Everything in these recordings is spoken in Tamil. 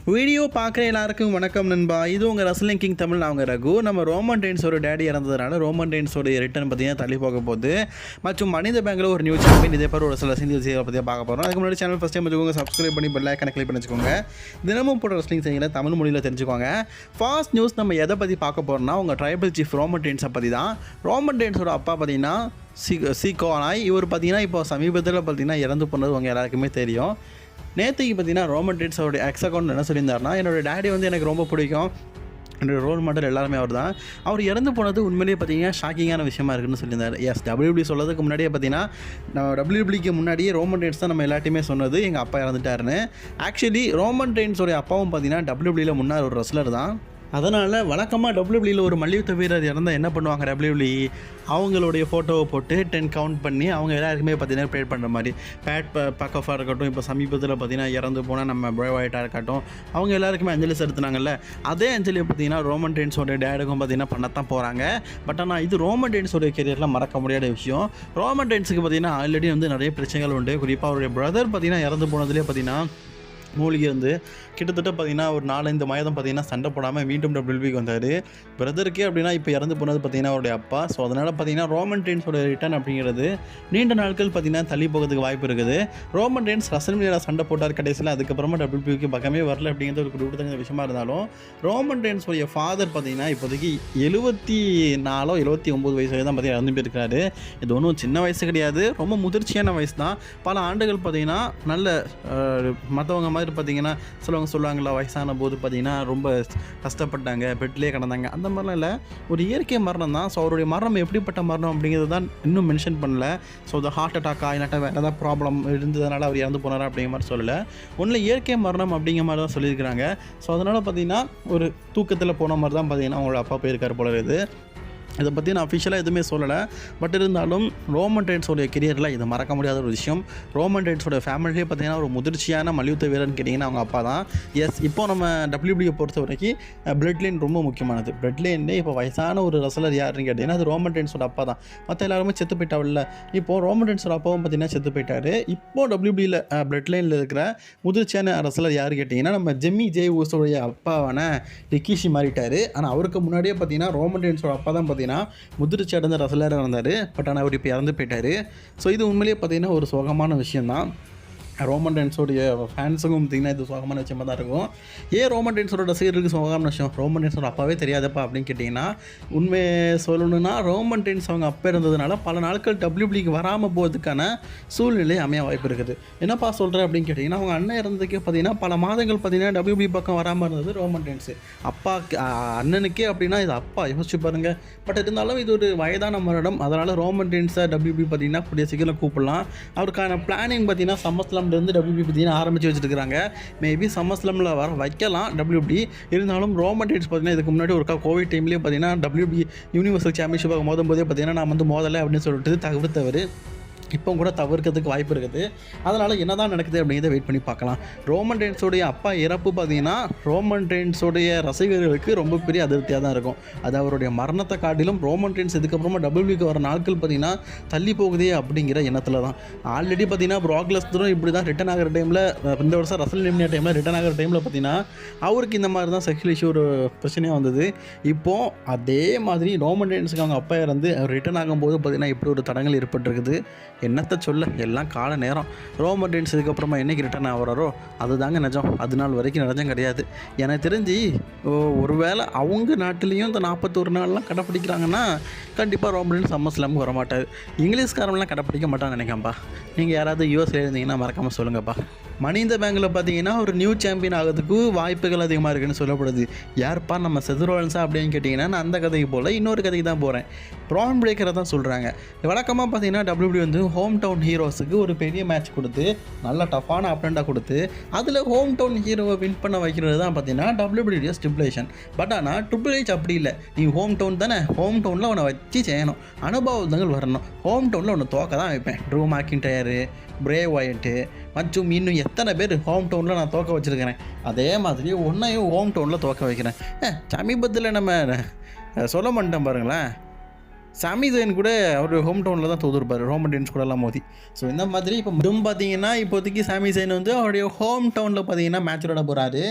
வீடியோ பார்க்குற எல்லாருக்கும் வணக்கம் நண்பா. இது உங்கள் ரஸ்லிங் கிங் தமிழ். நான் ரகு. நம்ம ரோமன் ரெயின்ஸோட டேடி இறந்ததுனால ரோமன் ரெயின்ஸோட ரிட்டர்ன் பார்த்தீங்கன்னா தள்ளி போக போகுது. மற்றும் மனித பேங்கில் ஒரு நியூ சாம்பியன் இதே மாதிரி ஒரு சில செய்திகளை பற்றி பார்க்க போகிறோம். அதுக்கு முன்னாடி சேனல் ஃபஸ்ட் டைம் வச்சுக்கோங்க, சப்ஸ்கிரைப் பண்ணி பெல் ஐக்கானை கிளிக் பண்ணி வச்சுக்கோங்க. தினமும் போட ரஸ்லிங் செய்திகளை தமிழ் மொழியில் தெரிஞ்சுக்கோங்க. ஃபாஸ்ட் நியூஸ் நம்ம எதை பற்றி பார்க்க போகிறோம்னா உங்கள் ட்ரைபல் சீஃப் ரோமன் ரெயின்ஸை பற்றி தான். ரோமன் ரெயின்ஸோட அப்பா பார்த்தீங்கன்னா சீக்கோனாய். இவர் பார்த்தீங்கன்னா இப்போ சமீபத்தில் பார்த்தீங்கன்னா இறந்து போனது உங்கள் எல்லாருக்குமே தெரியும். நேற்றுக்கு பார்த்தீங்கன்னா ரோமன் ரெயின்ஸ் அவருடைய எக்ஸ் அக்கௌண்ட் என்ன சொல்லியிருந்தாருன்னா, என்னோடய டேடி வந்து எனக்கு ரொம்ப பிடிக்கும், என்னோடய ரோல் மாடல் எல்லாருமே அவர் தான். அவர் இறந்து போனது உண்மையிலேயே பார்த்தீங்கன்னா ஷாக்கிங்கான விஷயமா இருக்குன்னு சொல்லியிருந்தார். எஸ், டபிள்யூபிள்யூ சொல்லதுக்கு முன்னாடியே பார்த்தீங்கன்னா டபிள்யூபிள்யூக்கு முன்னாடியே ரோமன் ரெயின்ஸ் தான் நம்ம எல்லாத்தையுமே சொன்னது எங்கள் அப்பா இறந்துட்டாருன்னு. ஆக்சுவலி ரோமன் ரெயின்ஸோடைய அப்பாவும் பார்த்தீங்கன்னா டபிள்யூபிள்யூவில் முன்னாள் ஒரு ரெஸ்லர் தான். அதனால் வழக்கமாக டபிள்யூபிள்யூவில் ஒரு மல்யுத்த வீரர் இறந்தால் என்ன பண்ணுவாங்க, டபிள்யூபிள்யூ அவங்களுடைய ஃபோட்டோவை போட்டு 10 கவுண்ட் பண்ணி அவங்க எல்லாருக்குமே பார்த்தீங்கன்னா ப்ரேட் பண்ணுற மாதிரி. பேட் பக்கஃபாக இருக்கட்டும், இப்போ சமீபத்தில் பார்த்தீங்கன்னா இறந்து போனால் நம்ம ப்ரே ஒயிட்டாக இருக்கட்டும், அவங்க எல்லாருக்குமே அஞ்சலி செலுத்தினாங்கல்ல. அதே அஞ்சலியை பார்த்தீங்கன்னா ரோமன் ரெயின்ஸோட டேடுக்கும் பார்த்தீங்கன்னா பண்ணத்தான் போகிறாங்க. பட் ஆனால் இது ரோமன் ரெயின்ஸோடைய கெரியரில் மறக்க முடியாத விஷயம். ரோமன் ரெயின்ஸுக்கு பார்த்தீங்கன்னா ஆல்ரெடி வந்து நிறைய பிரச்சனைகள் உண்டு. குறிப்பாக அவருடைய பிரதர் பார்த்தீங்கன்னா இறந்து போனதுலேயே பார்த்தீங்கன்னா மூலிகை வந்து கிட்டத்தட்ட பார்த்தீங்கன்னா ஒரு 4-5 மாதம் பார்த்தீங்கன்னா சண்டை போடாமல் மீண்டும் டபிள்யூபிக்கு வந்தார். பிரதருக்கே அப்படின்னா இப்போ இறந்து போனது பார்த்தீங்கன்னா அவருடைய அப்பா. ஸோ அதனால் பார்த்தீங்கன்னா ரோமன் ரெயின்ஸோட ரிட்டர்ன் அப்படிங்கிறது நீண்ட நாட்கள் பார்த்தீங்கன்னா தள்ளி போகிறதுக்கு வாய்ப்பு இருக்குது. ரோமன் ரெயின்ஸ் ரசல்மேனியாவில் சண்டை போட்டார் கடைசியில், அதுக்கப்புறமா டபிள்யூபிக்கு பக்கமே வரல அப்படிங்கிறது ஒரு குறிப்பிட்ட விஷயமா இருந்தாலும், ரோமன் ரெயின்ஸோடைய ஃபாதர் பார்த்தீங்கன்னா இப்போதைக்கு 74-79 வயசு தான் பார்த்தீங்கன்னா இறந்து போயிருக்காரு. இது ஒன்றும் சின்ன வயசு கிடையாது, ரொம்ப முதிர்ச்சியான வயசு தான். பல ஆண்டுகள் பார்த்தீங்கன்னா நல்ல மற்றவங்க மாதிரி பார்த்தீங்கன்னா சொல்லுவாங்களா, வயசான போது பார்த்தீங்கன்னா ரொம்ப கஷ்டப்பட்டாங்க, பெட்லேயே கிடந்தாங்க, அந்த மாதிரிலாம் இல்லை. ஒரு இயற்கை மரணம் தான். ஸோ அவருடைய மரணம் எப்படிப்பட்ட மரணம் அப்படிங்கிறது தான் இன்னும் மென்ஷன் பண்ணல. ஸோ அது ஹார்ட் அட்டாக்கா இல்லாட்டா வேறு ஏதாவது ப்ராப்ளம் இருந்ததுனால அவர் இறந்து போனாரா அப்படிங்கிற மாதிரி சொல்லலை. ஒன்றில் இயற்கை மரணம் அப்படிங்கிற மாதிரி தான் சொல்லியிருக்கிறாங்க. ஸோ அதனால் பார்த்தீங்கன்னா ஒரு தூக்கத்தில் போன மாதிரி தான் பார்த்தீங்கன்னா அவங்களோட அப்பா போயிருக்கார் போல இருக்குது. இதை பற்றி நான் அஃபிஷியலாக எதுவுமே சொல்லலை. பட் இருந்தாலும் ரோமன் ரெயின்ஸோடைய கெரியரில் இது மறக்க முடியாத ஒரு விஷயம். ரோமன் ரெயின்ஸோட ஃபேமிலியே பார்த்தீங்கன்னா ஒரு முதிர்ச்சியான மல்யுத்த வீரர்னு கேட்டிங்கன்னா அவங்க அப்பா தான். எஸ், இப்போ நம்ம டபிள்யூபிள்யூ பொறுத்த வரைக்கும் பிளட் லைன் ரொம்ப முக்கியமானது. பிளட் லைன்லேயே இப்போ வயசான ஒரு ரெஸ்லர் யாருன்னு கேட்டிங்கன்னா அது ரோமன் ரெயின்ஸோட அப்பா தான். மற்ற எல்லாருமே செத்து போயிட்டாவில்ல. இப்போது ரோமன் ரெயின்ஸோட அப்பாவும் பார்த்தீங்கன்னா செத்து போயிட்டார். இப்போது டபிள்யூபிள்யூவில் பிளட் லைனில் இருக்கிற முதிர்ச்சியான ரெஸ்லர் யார் கேட்டிங்கன்னா நம்ம ஜெம்மி ஜே ஊசோடைய அப்பாவான ரிக்கிஷி மாறிட்டார். ஆனால் அவருக்கு முன்னாடியே பார்த்தீங்கன்னா ரோமன் ரெயின்ஸோட அப்பா தான் பார்த்தீங்கன்னா முதிர்ச்சி அடைந்த ரசலராக இருந்தார். பட் ஆனால் அவர் இப்போ இறந்து போயிட்டார். ஸோ இது உண்மையிலேயே பார்த்தீங்கன்னா ஒரு சோகமான விஷயந்தான். ரோமன் ரெயின்ஸோடைய ஃபேன்ஸுக்கும் பார்த்திங்கன்னா இது சோகமான விஷயமாக தான் இருக்கும். ஏன் ரோமன் ரெயின்ஸோட ரசிகர்களுக்கு சோகமான விஷயம்? ரோமன் ரெயின்ஸோட அப்பாவே தெரியாதப்பா அப்படின்னு கேட்டிங்கன்னா, உண்மையை சொல்லணுன்னா ரோமன் ரெயின்ஸ் அவங்க அப்பா இருந்ததுனால பல நாட்கள் டபிள்யூபிள்யூக்கு வராமல் போகிறதுக்கான சூழ்நிலை அமைய வாய்ப்பு இருக்குது. என்னப்பா சொல்கிறேன் அப்படின்னு கேட்டிங்கன்னா, அவங்க அண்ணன் இருந்ததுக்கே பார்த்திங்கன்னா பல மாதங்கள் பார்த்திங்கன்னா டபிள்யூபிள்யூ பக்கம் வராமல் இருந்தது ரோமன் ரெயின்ஸு. அப்பாவுக்கு அண்ணனுக்கே அப்படின்னா இது அப்பா, யோசிச்சு பாருங்கள். பட் இருந்தாலும் இது ஒரு வயதான மரணம். அதனால் ரோமன் ரெயின்ஸை டபிள்யூபிள்யூ பார்த்திங்கன்னா கூடிய சீக்கிரம் கூப்பிடலாம். அவருக்கான பிளானிங் பார்த்திங்கன்னா சம்மஸ்லாம் வந்து டபிள்யூபி பார்த்தீங்கன்னா ஆரம்பித்து வச்சுருக்காங்க. மேபி சம்மர்ஸ்லமில் வர வைக்கலாம் டபிள்யூபி. இருந்தாலும் ரோமன் ரெயின்ஸ் பார்த்தீங்கன்னா இதுக்கு முன்னாடி ஒரு கோவிட் டைம்லேயே பார்த்தீங்கன்னா டபிள்யூபி யூனிவர்சல் சாம்பியன்ஷிப்பாக மோதும்போதே பார்த்தீங்கன்னா நான் வந்து மோதலை அப்படின்னு சொல்லிட்டு தவிர்த்தவர். இப்போ கூட தவிர்க்கிறதுக்கு வாய்ப்பு இருக்குது. அதனால் என்ன தான் நடக்குது அப்படிங்கிறத வெயிட் பண்ணி பார்க்கலாம். ரோமன் ரெயின்ஸோடைய அப்பா இறப்பு பார்த்தீங்கன்னா ரோமன் ரெயின்ஸோடைய ரசிகர்களுக்கு ரொம்ப பெரிய அதிருப்தியாக தான் இருக்கும். அது அவருடைய மரணத்தை காட்டிலும் ரோமன் ரெயின்ஸ் இதுக்கப்புறமா டபிள்யூபிக்கு வர நாட்கள் பார்த்தீங்கன்னா தள்ளி போகுதே அப்படிங்கிற எண்ணத்தில் தான். ஆல்ரெடி பார்த்தீங்கன்னா ப்ராக் லெஸ்னரும் இப்படி தான் ரிட்டன் ஆகிற டைமில், இந்த வருஷம் ரசல்மேனியா டைமில் ரிட்டன் ஆகிற டைமில் பார்த்தீங்கன்னா அவருக்கு இந்த மாதிரி தான் செக்ஷுவல் இஷ்யூ ஒரு பிரச்சனையாக வந்தது. இப்போது அதே மாதிரி ரோமன் ரெயின்ஸுக்கு அவங்க அப்பா இறந்து அவர் ரிட்டன் ஆகும்போது பார்த்தீங்கன்னா இப்படி ஒரு தடங்கள் ஏற்பட்டிருக்குது. என்னத்தை சொல்ல, எல்லாம் கால நேரம். ரோமன் ரெயின்ஸ் இதுக்கப்புறமா என்றைக்கு ரிட்டர்ன் ஆகிறாரோ அதுதாங்க நிஜம். அது நாள் வரைக்கும் நிஜம் கிடையாது. எனக்கு தெரிஞ்சு ஒருவேளை அவங்க நாட்டிலையும் இந்த 41 நாள்லாம் கடைப்பிடிக்கிறாங்கன்னா கண்டிப்பாக ரோமன் ரெயின்ஸ் சம்மர்ஸ்லாமுக்கு வரமாட்டார். இங்கிலீஷ்காரம்லாம் கடைப்பிடிக்க மாட்டான்னு நினைக்கிறேன்ப்பா. நீங்கள் யாராவது யூஎஸ்ல இருந்தீங்கன்னா மறக்காமல் சொல்லுங்கப்பா. மனித பேங்கில் பார்த்தீங்கன்னா ஒரு நியூ சாம்பியன் ஆகிறதுக்கு வாய்ப்புகள் அதிகமாக இருக்குதுன்னு சொல்லப்படுது. யார்ப்பா, நம்ம செதுரோலன்ஸா அப்படின்னு கேட்டிங்கன்னா நான் அந்த கதைக்கு போல் இன்னொரு கதைக்கு தான் போகிறேன். ப்ரான் பிரேக்கரை தான் சொல்கிறாங்க. வழக்கமாக பார்த்தீங்கன்னா டபிள்யூபிள்யூ வந்து ஹோம் டவுன் ஹீரோஸுக்கு ஒரு பெரிய மேட்ச் கொடுத்து நல்ல டஃப்பான அப்டண்டாக கொடுத்து அதில் ஹோம் டவுன் ஹீரோவை வின் பண்ண வைக்கிறது தான் பார்த்தீங்கன்னா டபிள்யூபிள்யூ ஸ்டிபுலேஷன். பட் ஆனால் ட்ரிபிள் ஹெச் அப்படி இல்லை. நீ ஹோம் டவுன் தானே, ஹோம் டவுனில் அவனை வச்சு செய்யணும், அனுபவங்கள் வரணும். ஹோம் டவுனில் ஒன்று தோக்க தான் வைப்பேன். ட்ரூ மேக்கின்டையரு, பிரே ஒயிட்டு மற்றும் இன்னும் எத்தனை பேர் ஹோம் டவுனில் நான் தோக்க வச்சுருக்கிறேன். அதே மாதிரி ஒன்றையும் ஹோம் டவுனில் தோக்க வைக்கிறேன். சமீபத்தில் நம்ம சொல்ல மாட்டேன் பாருங்களேன், சாமி ஜெயின் கூட அவர் ஹோம் டவுனில் தான் தோற்றுருப்பார் ரோமன் ரெயின்ஸ் கூடலாம் மோதி. ஸோ இந்த மாதிரி இப்போ இதுவும் பார்த்தீங்கன்னா இப்போதைக்கு சாமி ஜெயின் வந்து அவருடைய ஹோம் டவுனில் பார்த்தீங்கன்னா மேட்ச் விளாட போகிறாரு.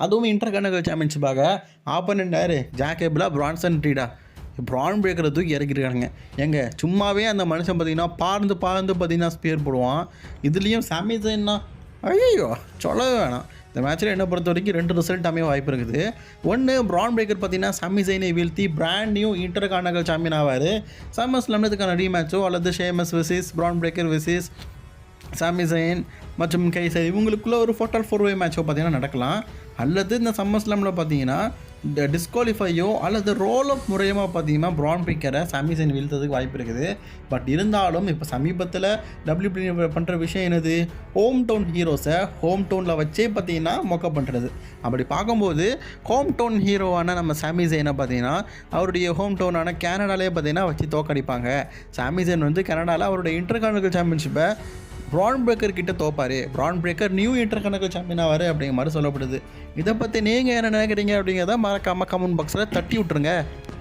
அதுவும் இன்டர் கனகல் சாம்பியன்ஷிப்பாக. ஆப்போனன்ட் யார்? ஜாக் ஏபிளா, பிரான்சன் ரீடா. ப்ரான் பிரேக்கரை தூக்கி இறக்கிருக்காங்க. எங்க சும்மாவே அந்த மனுஷன் பார்த்தீங்கன்னா பார்ந்து பார்த்தீங்கன்னா ஸ்பியர் போடுவான். இதுலேயும் சாமி ஜெயின்னா ஐயோ சொல்லவே வேணாம். இந்த மேட்ச்சில் என்னை பொறுத்த வரைக்கும் 2 ரிசல்ட் அமைய வாய்ப்பு இருக்குது. ஒன்று, ப்ரான் பிரேக்கர் பார்த்தீங்கன்னா சாமி ஜெயினை வீழ்த்தி brand new intercontinental champion ஆவார். சம்மர் ஸ்லாம்ல ரீமேட்சோ அல்லது Sheamus versus Bron Breakker versus Sami Zayn மற்றும் கைசர் இவங்களுக்குள்ள ஒரு 4-4 மேட்சோ பார்த்தீங்கன்னா நடக்கலாம். அல்லது இந்த சம்மர் ஸ்லாமில் பார்த்தீங்கன்னா இந்த டிஸ்குவாலிஃபையோ அல்லது ரோல் அப் முறையமாக பார்த்தீங்கன்னா ப்ரான் பிரேக்கரை சாமி ஜெயின் வீழ்த்ததுக்கு வாய்ப்பு இருக்குது. பட் இருந்தாலும் இப்போ சமீபத்தில் WWE பண்ணுற விஷயம் என்னது? ஹோம் டவுன் ஹீரோஸை ஹோம் டவுனில் வச்சே பார்த்தீங்கன்னா மொக்க பண்ணுறது. அப்படி பார்க்கும்போது ஹோம் டவுன் ஹீரோவான நம்ம சாமி ஜெயினை பார்த்தீங்கன்னா அவருடைய ஹோம் டவுனான கேனடாலே பார்த்தீங்கன்னா வச்சு தோக்கடிப்பாங்க. சாமி ஜெயின் வந்து கனடாவில் அவருடைய இன்டர் கார்னகல் சாம்பியன்ஷிப்பை ப்ரான் பிரேக்கர் கிட்ட தோப்பார். Bron Breakker new intercontinental champion ஆவார் அப்படிங்கிற மாதிரி சொல்லப்படுது. இதை பற்றி நீங்கள் என்ன நினைக்கிறீங்க அப்படிங்கிறத மறக்காமல் கமெண்ட் பாக்ஸில் தட்டி விட்ருங்க.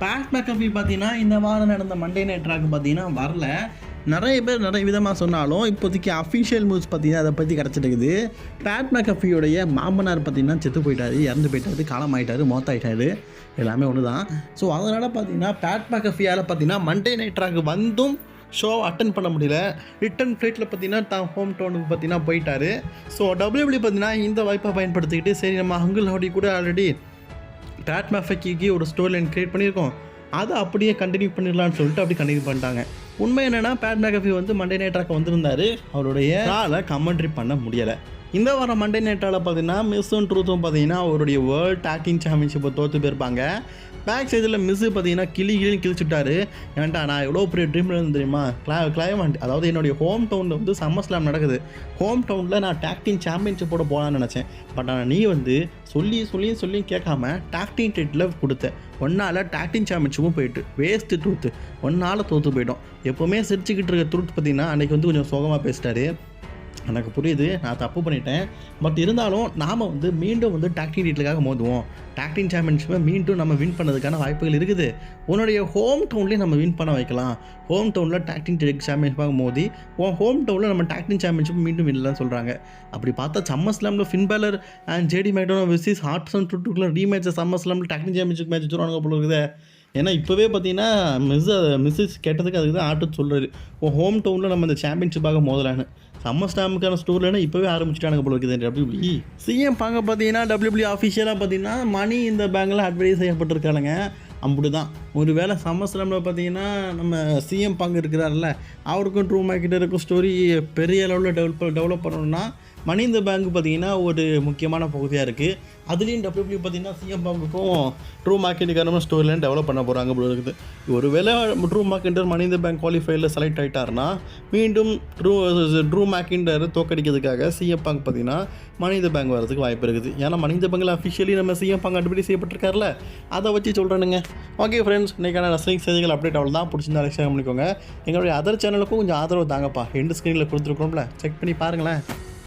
பேட் மேக்கபி பார்த்தீங்கன்னா இந்த வாரம் நடந்த மண்டே நைட் ராக் பார்த்தீங்கன்னா வரல. நிறைய பேர் நிறைய விதமாக சொன்னாலும் இப்போதைக்கு அஃபிஷியல் நியூஸ் பார்த்தீங்கன்னா அதை பற்றி கிடச்சிட்டுக்குது. பேட் மேக்கபியோடைய மாமனார் பார்த்தீங்கன்னா செத்து போயிட்டார், இறந்து போயிட்டாரு, காலமாயிட்டார், மோத்தாயிட்டார், எல்லாமே ஒன்று தான். ஸோ அதனால் பார்த்தீங்கன்னா பேட் மேக்கபியால் பார்த்தீங்கன்னா மண்டே நைட் ராக் வந்தும் ஷோ அட்டன் பண்ண முடியல. ரிட்டன் ஃப்ளைட்டில் பார்த்தீங்கன்னா தான் ஹோம் டவுனுக்கு பார்த்தீங்கன்னா போயிட்டார். ஸோ WWE பார்த்தீங்கன்னா இந்த வாய்ப்பை பயன்படுத்திக்கிட்டு சரி நம்ம அங்குல் ஹவுடி கூட ஆல்ரெடி பேட் மேக்கபிக்கு ஒரு ஸ்டோரி லைன் க்ரியேட் பண்ணியிருக்கோம், அதை அப்படியே கண்டினியூ பண்ணிடலான்னு சொல்லிட்டு அப்படி கண்டினியூ பண்ணிட்டாங்க. உண்மை என்னென்னா பேட் மேக்கபி வந்து மண்டே நைட் ராக் வந்திருந்தார், அவருடைய ஆளை கமெண்ட்ரி பண்ண முடியலை. இந்த வாரம் மண்டே நைட்டால் பார்த்தீங்கன்னா மிஸ்ஸும் ட்ரூத்தும் பார்த்தீங்கன்னா அவருடைய வேர்ல்டு டாக்கிங் சாம்பியன்ஷிப்பை தோற்று போயிருப்பாங்க. பேக் சைடில் மிஸ்ஸு பார்த்தீங்கன்னா கிழிச்சுட்டாரு. ஏன்டா நான் எவ்வளோ பெரிய ட்ரீம் இருந்து தெரியுமா? கிளைமண்ட் அதாவது என்னுடைய ஹோம் டவுனில் வந்து சம்மர் ஸ்லாம் நடக்குது. ஹோம் டவுனில் நான் டாக்டிங் சாம்பியன்ஷிப்போட போகலான்னு நினச்சேன். பட் ஆனால் நீ வந்து சொல்லி கேட்காம டாக்டிங் டைட்டில் கொடுத்த ஒன்றால் டாக்டிங் சாம்பியன்ஷிப்பும் போயிட்டு வேஸ்ட்டு ட்ரூத்து ஒன்றால் தோற்று போயிட்டோம். எப்போவுமே சிரிச்சுக்கிட்டு இருக்க ட்ரூத் பார்த்தீங்கன்னா அன்றைக்கி வந்து கொஞ்சம் சோகமாக பேசிட்டாரு. எனக்கு புரியுது, நான் தப்பு பண்ணிட்டேன். பட் இருந்தாலும் நாம் வந்து மீண்டும் வந்து டாக்டிங் டைட்டிலுக்காக மோதுவோம். டாக்டிங் சாம்பியன்ஷிப்பை மீண்டும் நம்ம வின் பண்ணதுக்கான வாய்ப்புகள் இருக்குது. உன்னுடைய ஹோம் டவுன்லேயே நம்ம வின் பண்ண வைக்கலாம். ஹோம் டவுனில் டாக்டிங் சாம்பியன்ஷிப்பாக மோதி ஹோம் டவுனில் நம்ம டாக்டிங் சாம்பியன்ஷிப் மீண்டும் வின்லாம் சொல்கிறாங்க. அப்படி பார்த்தா சம்மர் ஸ்லாமில் Finn Balor and JD McDonagh versus ஹார்ட்ஸன் ட்ரூட்டுக்குள்ள ரீமேட்ச் சம்மர் ஸ்லாமில் டாக்டிங் சாம்பியன்ஷிப் மேட்ச் வச்சுருவாங்க போல இருக்குது. ஏன்னா இப்போவே பார்த்தீங்கன்னா மிஸ்ஸஸ் கேட்டதுக்கு அதுக்கு தான் ஆட்டுன்னு சொல்கிறாரு. ஹோம் டவுனில் நம்ம இந்த சாம்பியன்ஷிப்பாக மோதலான்னு சம்மர் ஸ்டாமுக்கான ஸ்டோரில் இப்போவே ஆரம்பிச்சுட்டானுங்க போல இருக்குது WWE. சிஎம் பாங்க பார்த்தீங்கன்னா WWE ஆஃபிஷியலாக பார்த்தீங்கன்னா மணி இந்த பேங்கில் அட்வர்டைஸ் செய்யப்பட்டிருக்காங்க. அப்படி தான் ஒரு வேளை சம்மர் ஸ்லாமில் பார்த்தீங்கன்னா நம்ம சிஎம் பாங்க இருக்கிறார்ல, அவருக்கும் ட்ரூ மேக்கிட்டருக்கும் ஸ்டோரி பெரிய அளவில் டெவலப் பண்ணணும்னா மணி இந்த பேங்க் பார்த்தீங்கன்னா ஒரு முக்கியமான பகுதியாக இருக்குது. அதுலேயும் WWE பார்த்தீங்கன்னா சிஎம் பாங்குக்கும் ட்ரூ மார்க்கெட்டுக்கான ஸ்டோரிலையும் டெவலப் பண்ண போகிறாங்க போல இருக்குது. ஒரு வேளை ட்ரூ மார்க்கெண்டர் மணி இந்த பேங்க் குவாலிஃபையில் செலக்ட் ஆகிட்டார்னா மீண்டும் ட்ரூ மார்க்கெண்டர் தோக்கடிக்கிறதுக்காக சிஎம் பாங்க் பார்த்தீங்கன்னா மணி இந்த பேங்க் வரதுக்கு வாய்ப்பு இருக்குது. ஏன்னா மணி இந்த பேங்கில் அஃபிஷியலி நம்ம சிஎம் பாங்க் அட்வர்டைஸ் செய்யப்பட்டிருக்காருல, அதை வச்சு சொல்கிறேனுங்க. ஓகே ஃப்ரெண்ட்ஸ், இன்றைக்கான ரசலிங் செய்திகள் அப்டேட் அவ்வளோ தான். பிடிச்சிருந்தா ஷேர் பண்ணிக்கோங்க. எங்களுடைய அதர் சேனலுக்கும் கொஞ்சம் ஆதரவு தாங்கப்பா. எண்டு ஸ்க்ரீனில் கொடுத்துருக்கோம்ல, செக் பண்ணி பாருங்களேன்.